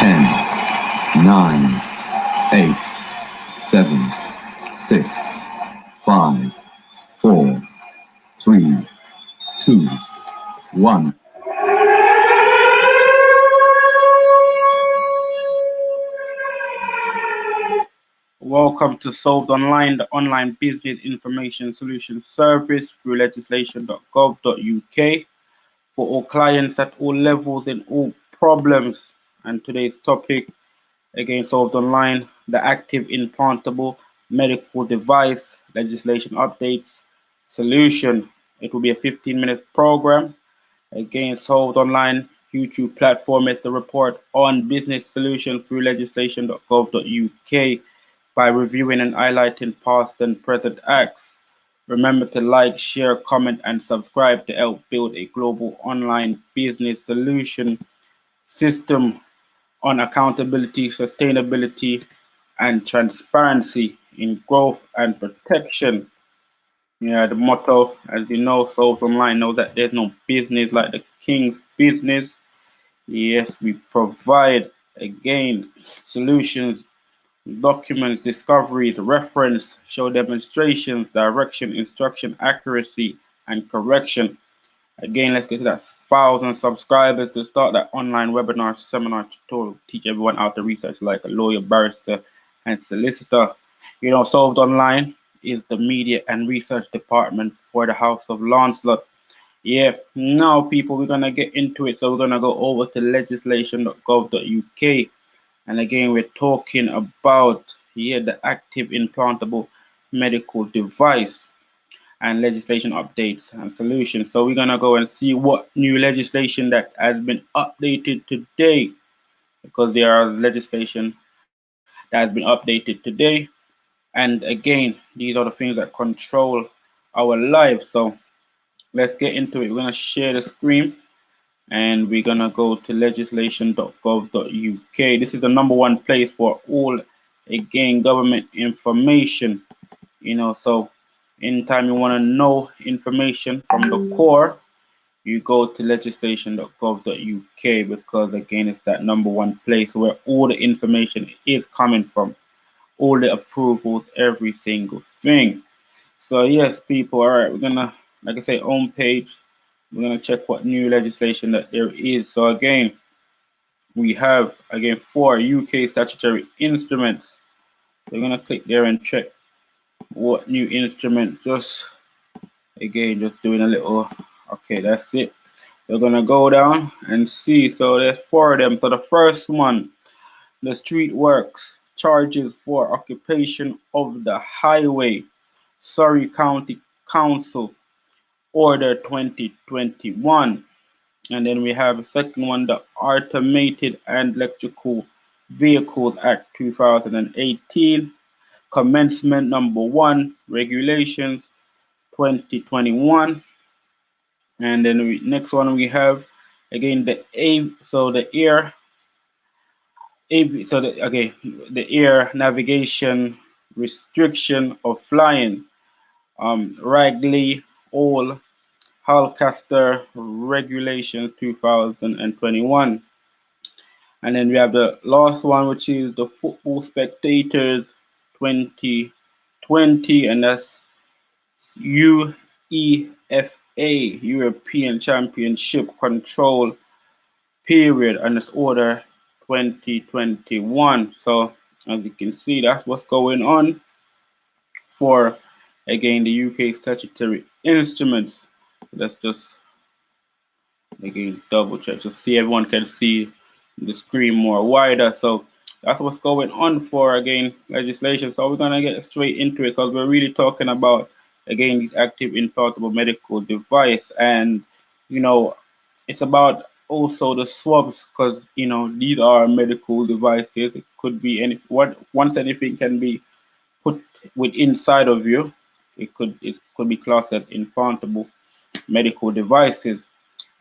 10, 9, 8, 7, 6, 5, 4, 3, 2, 1. Welcome to Solved Online, the online business information solution service through legislation.gov.uk for all clients at all levels in all problems. And today's topic, again, Solved Online, the active implantable medical device legislation updates solution. It will be a 15-minute program. Again, Solved Online YouTube platform is the report on business solutions through legislation.gov.uk by reviewing and highlighting past and present acts. Remember to like, share, comment, and subscribe to help build a global online business solution system on accountability, sustainability, and transparency in growth and protection. Yeah, the motto, as you know, Solved Online know that there's no business like the king's business. Yes, we provide, again, solutions, documents, discoveries, reference, show demonstrations, direction, instruction, accuracy, and correction. Again, let's get to that 1,000 subscribers to start that online webinar, seminar, tutorial, teach everyone how to research like a lawyer, barrister, and solicitor. You know, Solved Online is the media and research department for the House of Lancelot. Yeah, now people, we're gonna get into it. So we're gonna go over to legislation.gov.uk. And again, we're talking about the active implantable medical device and legislation updates and solutions. So we're gonna go and see what new legislation that has been updated today, because there are legislation that has been updated today. And again, these are the things that control our lives. So let's get into it. We're gonna share the screen and we're gonna go to legislation.gov.uk. This is the #1 place for all, again, government information. You know, so anytime you want to know information from the core, you go to legislation.gov.uk, because again, it's that #1 place where all the information is coming from, all the approvals, every single thing. So yes, people, all right, we're gonna, like I say, home page. We're gonna check what new legislation that there is. So again, we have, again, 4 UK statutory instruments. So we're gonna click there and check what new instrument. Just again, just doing a little, okay, that's it. We're gonna go down and see. So there's 4 of them. So the first one, the street works charges for occupation of the highway, Surrey County Council Order 2021. And then we have the second one, the Automated and Electrical Vehicles Act 2018, Commencement #1, Regulations 2021. And then next one we have, again, the air navigation restriction of flying, Ragley Hall Halcaster Regulations 2021. And then we have the last one, which is the Football Spectators 2020, and that's UEFA, European Championship Control Period, and it's Order 2021. So as you can see, that's what's going on for, again, the UK statutory instruments. Let's just, again, double check so see everyone can see the screen more wider. So that's what's going on for, again, legislation. So we're gonna get straight into it, because we're really talking about, again, these active implantable medical device. And you know, it's about also the swabs, because you know, these are medical devices. It could be once anything can be put with inside of you, it could be classed as implantable medical devices.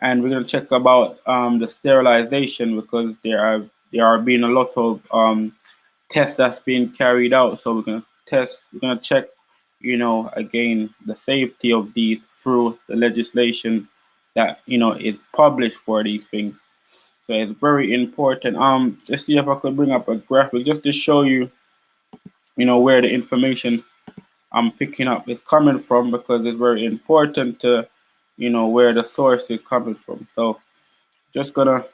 And we're going to check about the sterilization, because there are being a lot of tests that's being carried out. So we're going to check, you know, again, the safety of these through the legislation that, you know, is published for these things. So it's very important. Let's see if I could bring up a graphic just to show you, where the information I'm picking up is coming from, because it's very important to, where the source is coming from. So just gonna,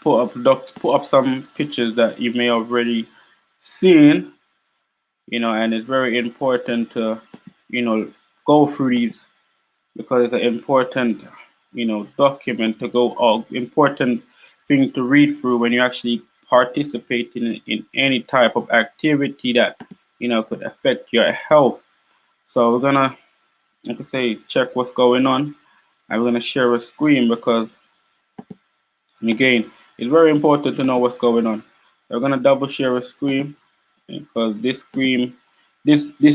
put up some pictures that you may have already seen, and it's very important to, go through these, because it's an important, document to go, or important thing to read through when you actually participate in any type of activity that, could affect your health. So we're gonna, like I say, check what's going on. I'm gonna share a screen, because again, it's very important to know what's going on. We're gonna double share a screen, because this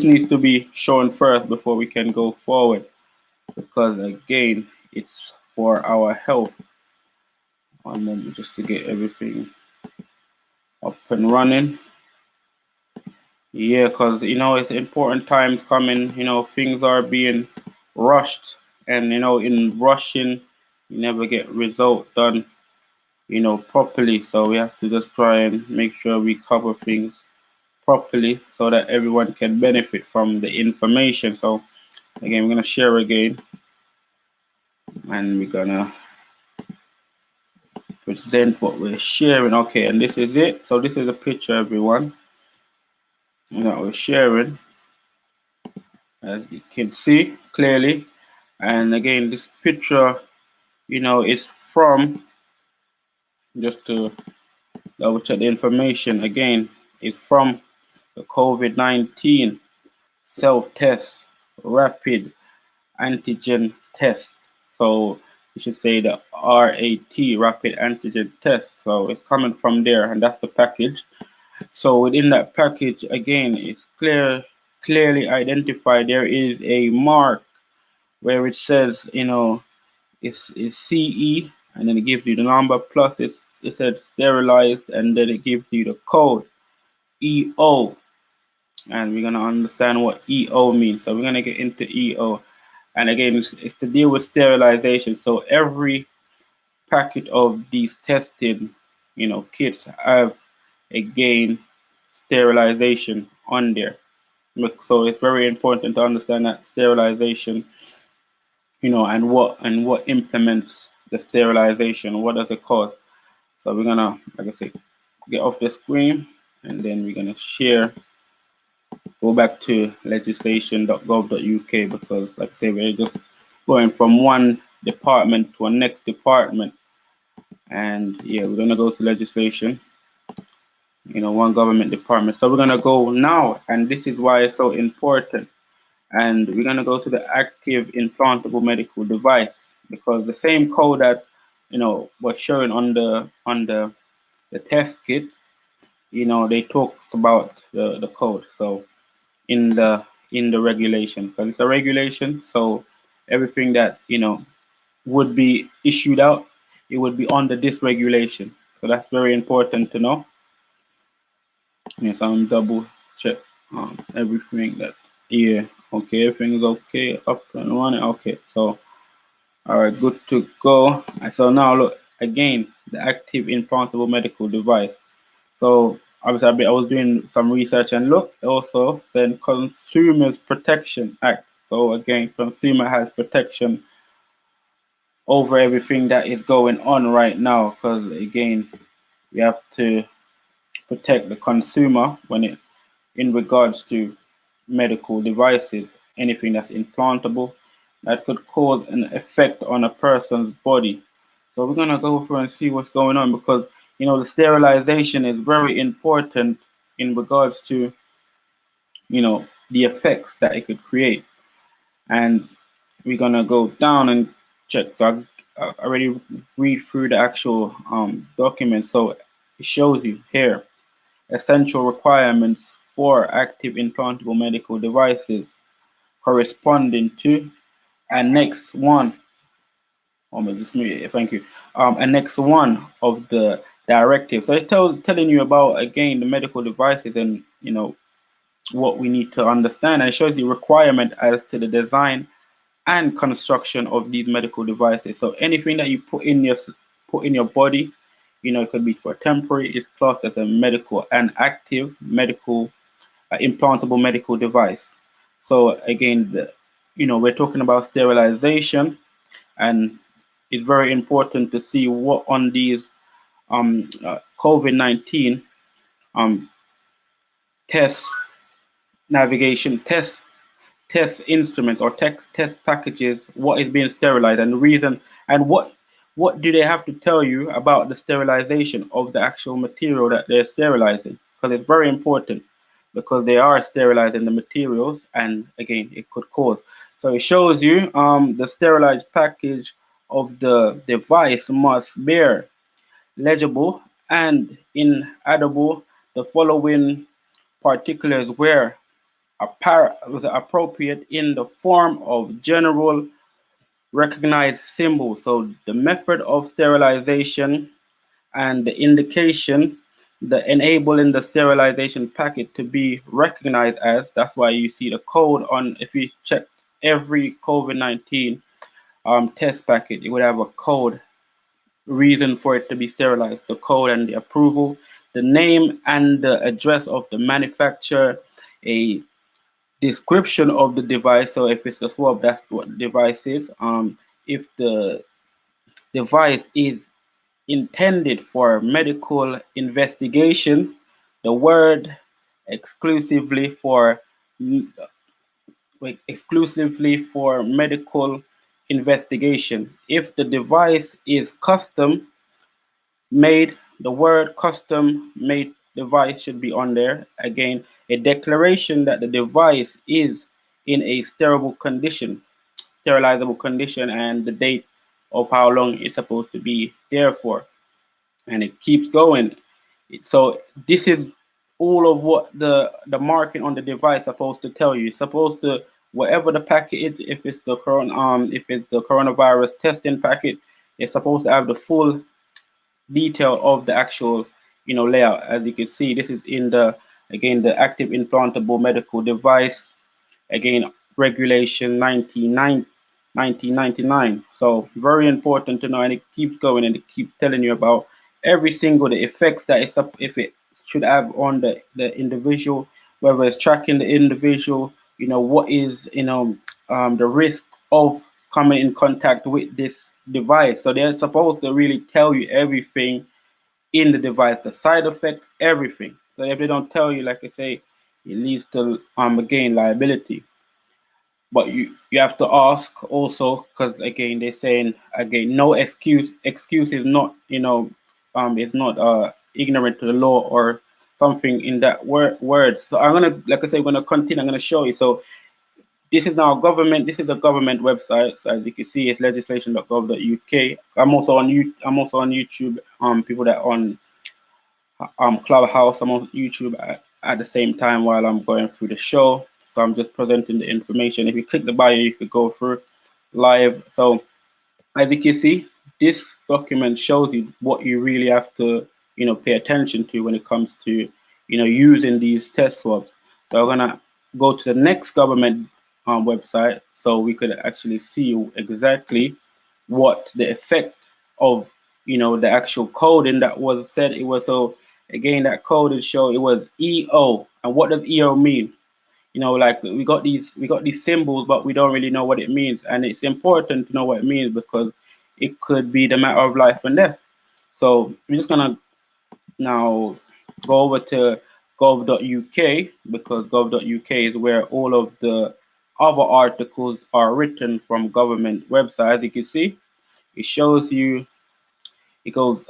needs to be shown first before we can go forward, because again, it's for our health. One moment just to get everything up and running. Yeah, because it's important times coming. Things are being rushed, and in rushing, you never get result done, properly. So we have to just try and make sure we cover things properly so that everyone can benefit from the information. So again, we're gonna share again, and we're gonna present what we're sharing. Okay, and this is it. So this is a picture, everyone, that we're sharing, as you can see clearly. And again, this picture, is from, just to double check the information again, is from the COVID-19 self-test rapid antigen test. So you should say the RAT, rapid antigen test. So it's coming from there, and that's the package. So within that package, again, it's clearly identified. There is a mark where it says, it's CE, and then it gives you the number, plus it said sterilized, and then it gives you the code EO, and we're gonna understand what EO means. So we're gonna get into EO, and again, it's to deal with sterilization. So every packet of these tested, kits have again sterilization on there. So it's very important to understand that sterilization, and what implements the sterilization, what does it cause. So we're gonna, like I say, get off the screen, and then we're gonna share, go back to legislation.gov.uk, because like I say, we're just going from one department to a next department. And yeah, we're gonna go to legislation, one government department. So we're gonna go now, and this is why it's so important. And we're gonna go to the active implantable medical device, because the same code that was showing on the test kit, they talked about the code. So in the regulation, because it's a regulation, so everything that would be issued out, it would be under this regulation. So that's very important to know. Yes, I'm double check everything that, yeah, okay, everything is okay, up and running. Okay, so all right, good to go. And so now look again, the active implantable medical device. So obviously I was doing some research, and look, also then Consumers Protection Act. So again, consumer has protection over everything that is going on right now, because again, we have to protect the consumer in regards to medical devices, anything that's implantable that could cause an effect on a person's body. So we're gonna go through and see what's going on, because the sterilization is very important in regards to the effects that it could create. And we're gonna go down and check. So I already read through the actual document, so it shows you here essential requirements for active implantable medical devices corresponding to Annex 1. Thank you. Annex 1 of the directive. So it's telling you about, again, the medical devices, and what we need to understand. And it shows the requirement as to the design and construction of these medical devices. So anything that you put in your body, it could be for temporary, is classed as a medical and active medical implantable medical device. So again, we're talking about sterilization, and it's very important to see what on these COVID-19 test navigation test instruments or test packages, what is being sterilized and the reason, and what do they have to tell you about the sterilization of the actual material that they're sterilizing, because it's very important, because they are sterilizing the materials, and again it could cause. So it shows you the sterilized package of the device must bear legible and inedible the following particulars where was appropriate in the form of general recognized symbols. So the method of sterilization and the indication, the enabling the sterilization packet to be recognized as, that's why you see the code on, if you check every COVID-19 test packet, it would have a code, reason for it to be sterilized, the code and the approval, the name and the address of the manufacturer, a description of the device. So if it's a swab, that's what the device is. If the device is intended for medical investigation, the word exclusively for medical investigation. If the device is custom made, the word custom made device should be on there. Again, a declaration that the device is in a sterilizable condition, and the date of how long it's supposed to be there for. And it keeps going. So this is all of what the marking on the device is supposed to tell you. It's supposed to, whatever the packet is, if it's the coronavirus testing packet, it's supposed to have the full detail of the actual layout. As you can see, this is in the active implantable medical device, again regulation 1999. So very important to know, and it keeps going, and it keeps telling you about every single the effects that if it should have on the individual, whether it's tracking the individual, what is the risk of coming in contact with this device. So they're supposed to really tell you everything in the device, the side effects, everything. So if they don't tell you, like I say, it leads to again liability. But you have to ask also, because again they're saying, again, no excuse is not is not ignorant to the law or something in that word. So I'm gonna, like I say, I'm gonna continue. I'm gonna show you. So this is now government. This is a government website. So as you can see, it's legislation.gov.uk. I'm also on YouTube. People that are on Clubhouse, I'm on YouTube at the same time while I'm going through the show. So I'm just presenting the information. If you click the bio, you could go through live. So as you can see, this document shows you what you really have to pay attention to when it comes to using these test swabs. So I'm gonna go to the next government website so we could actually see exactly what the effect of the actual coding that was said. It was, so again, that code is show it was EO. And what does EO mean? Like we got these symbols, but we don't really know what it means. And it's important to know what it means, because it could be the matter of life and death. So we're just gonna now go over to gov.uk, because gov.uk is where all of the other articles are written from government websites. As you can see, it shows you, it goes,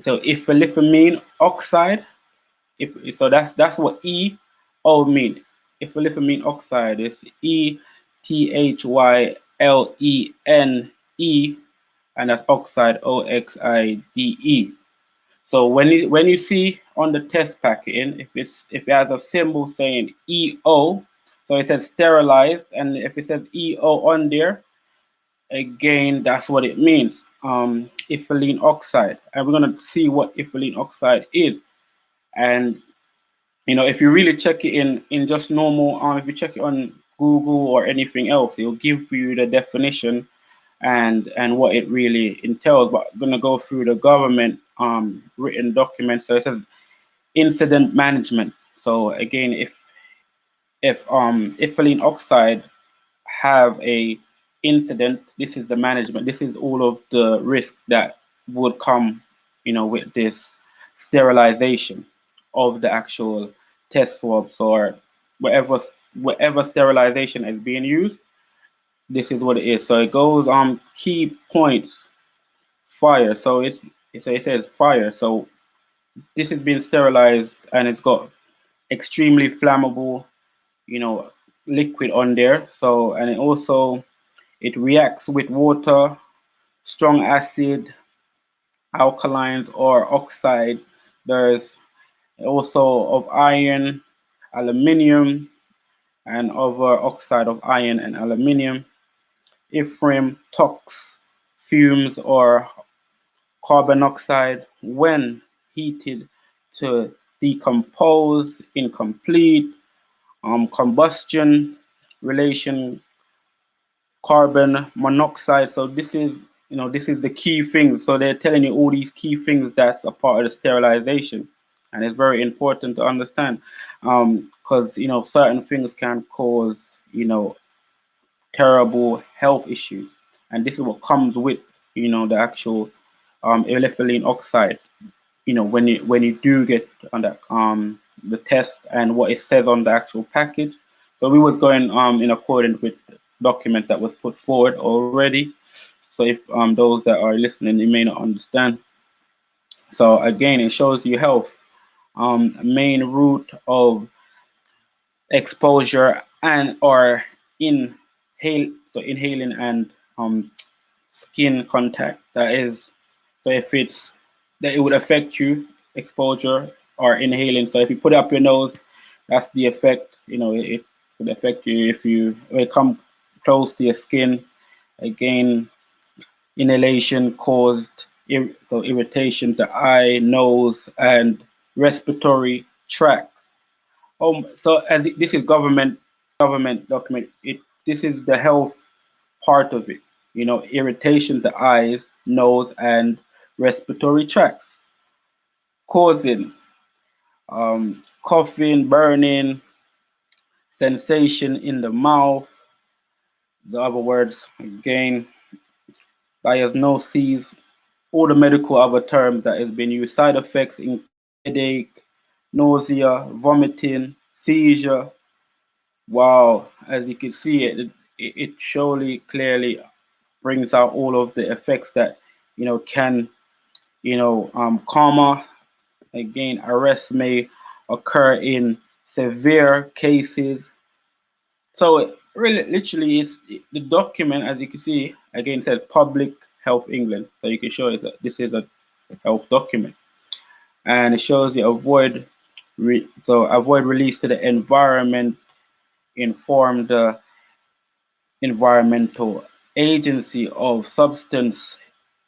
so ifamphetamine oxide, so that's what EO mean. Ifamphetamine oxide is ETHYLENE, and that's oxide, OXIDE. So when you see on the test packet, if it has a symbol saying EO, so it says sterilized, and if it says EO on there, again, that's what it means. Ethylene oxide, and we're gonna see what ethylene oxide is. And if you really check it in just normal, if you check it on Google or anything else. It will give you the definition and what it really entails. But I'm gonna go through the government written document. So it says incident management. So again, if ethylene oxide have a incident, this is the management. This is all of the risk that would come, with this sterilization of the actual test swabs or whatever sterilization is being used. This is what it is. So it goes key points. Fire. So it says fire. So this is being sterilized and it's got extremely flammable, liquid on there. So and it reacts with water, strong acid, alkalines or oxide. There's also of iron, aluminium, and other oxide of iron and aluminium, ephraim, tox, fumes, or carbon monoxide when heated to decompose, incomplete, combustion, relation, carbon monoxide. So this is the key things. So they're telling you all these key things that's a part of the sterilization, and it's very important to understand because certain things can cause terrible health issues, and this is what comes with the actual ethylene oxide. When you do get on that the test and what it says on the actual package. So we was going in accordance with the document that was put forward already. So if those that are listening, you may not understand. So again, it shows you health. Main route of exposure and or inhaling and skin contact. That is, so if it's that it would affect you, exposure or inhaling. So if you put it up your nose, that's the effect. It could affect you if you come close to your skin. Again, inhalation caused irritation to eye, nose, and respiratory tract. So this is government document. This is the health part of it. Irritation to eyes, nose, and respiratory tracts, causing coughing, burning, sensation in the mouth. The other words again, diagnoses, all the medical other terms that has been used. Side effects in headache, nausea, vomiting, seizure. Wow, as you can see, it surely clearly brings out all of the effects that can coma. Again, arrest may occur in severe cases. So it really, literally, is the document, as you can see, again says Public Health England. So you can show it that this is a health document, and it shows you avoid release to the environment, inform the environmental agency of substance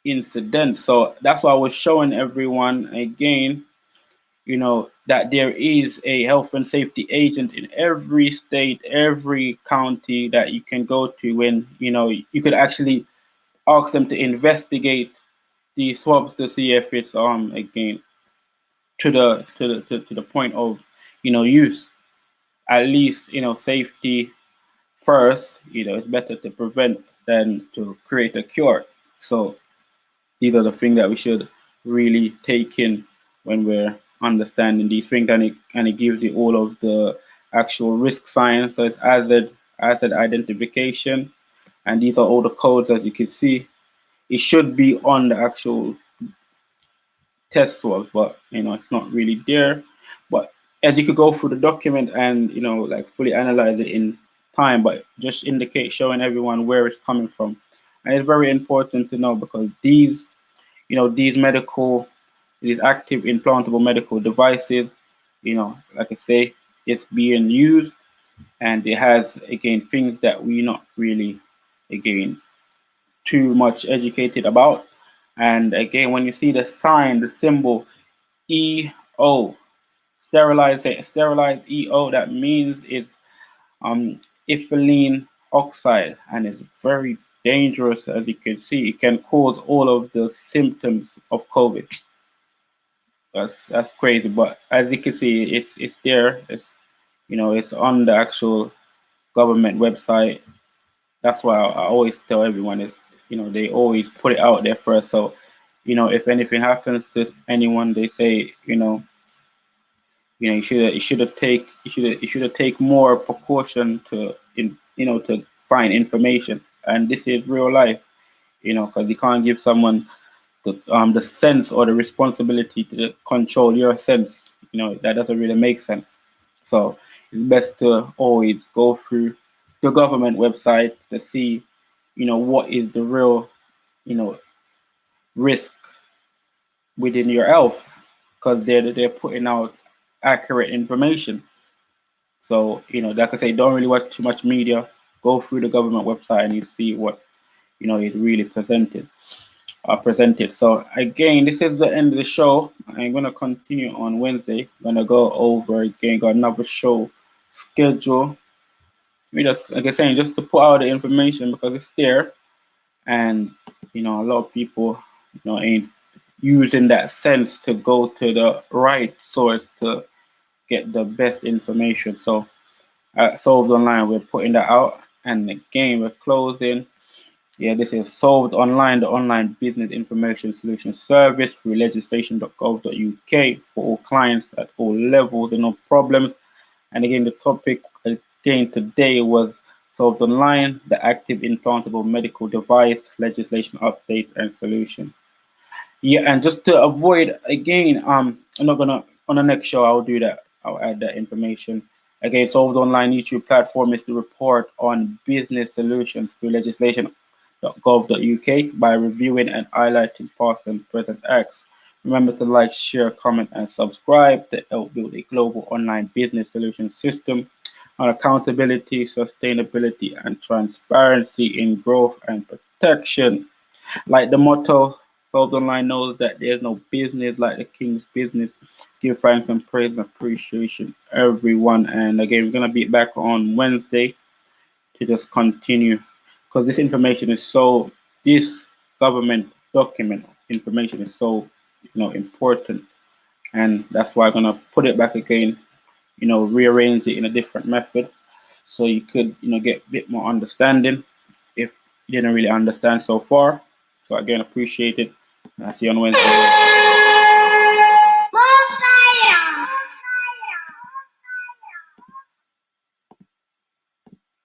incidents. So that's why I was showing everyone again, that there is a health and safety agent in every state, every county that you can go to when, you could actually ask them to investigate these swabs to see if it's again to the point of use. At least safety first. It's better to prevent than to create a cure. So these are the things that we should really take in when we're understanding these things, and it gives you all of the actual risk signs. So it's hazard identification, and these are all the codes. As you can see, it should be on the actual test swabs, but it's not really there. But as you could go through the document and like fully analyze it in time, but just indicate, showing everyone where it's coming from. And it's very important to know, because these active implantable medical devices, like I say, it's being used, and it has again things that we're not really again too much educated about. And again, when you see the sign, the symbol EO, sterilized EO, that means it's ethylene oxide, and it's very dangerous. As you can see, it can cause all of the symptoms of COVID. That's crazy, but as you can see, it's there. It's, you know, it's on the actual government website. That's why I always tell everyone is, you know, they always put it out there first. So, you know, if anything happens to anyone, they say, you should have take more precaution to to find information. And this is real life, because you can't give someone the sense or the responsibility to control your sense. That doesn't really make sense. So it's best to always go through the government website to see, what is the real, risk within your health, because they're putting out accurate information. So, like I say, don't really watch too much media. Go through the government website and you see what, is really presented. So again, this is the end of the show. I'm gonna continue on Wednesday. I'm gonna go over again, got another show schedule. We just, like I saying, just to put out the information because it's there, and a lot of people, ain't using that sense to go to the right source to get the best information. So at Solved Online, we're putting that out, and again, we're closing. Yeah, this is Solved Online, the online business information solution service through legislation.gov.uk for all clients at all levels and no problems. And again, the topic again today was Solved Online, the active implantable medical device legislation update and solution. Yeah, and just to avoid again, I'm not gonna on the next show I'll do that. I'll add that information. Again, Solved Online YouTube platform is to report on business solutions through legislation.gov.uk by reviewing and highlighting past and present acts. Remember to like, share, comment, and subscribe to help build a global online business solution system on accountability, sustainability, and transparency in growth and protection. Like the motto, Solved Online knows that there's no business like the king's business. Give thanks and praise and appreciation, everyone. And again, we're going to be back on Wednesday to just continue, because this government document information is so, important. And that's why I'm going to put it back again, rearrange it in a different method so you could, get a bit more understanding if you didn't really understand so far. So again, appreciate it. And I'll see you on Wednesday.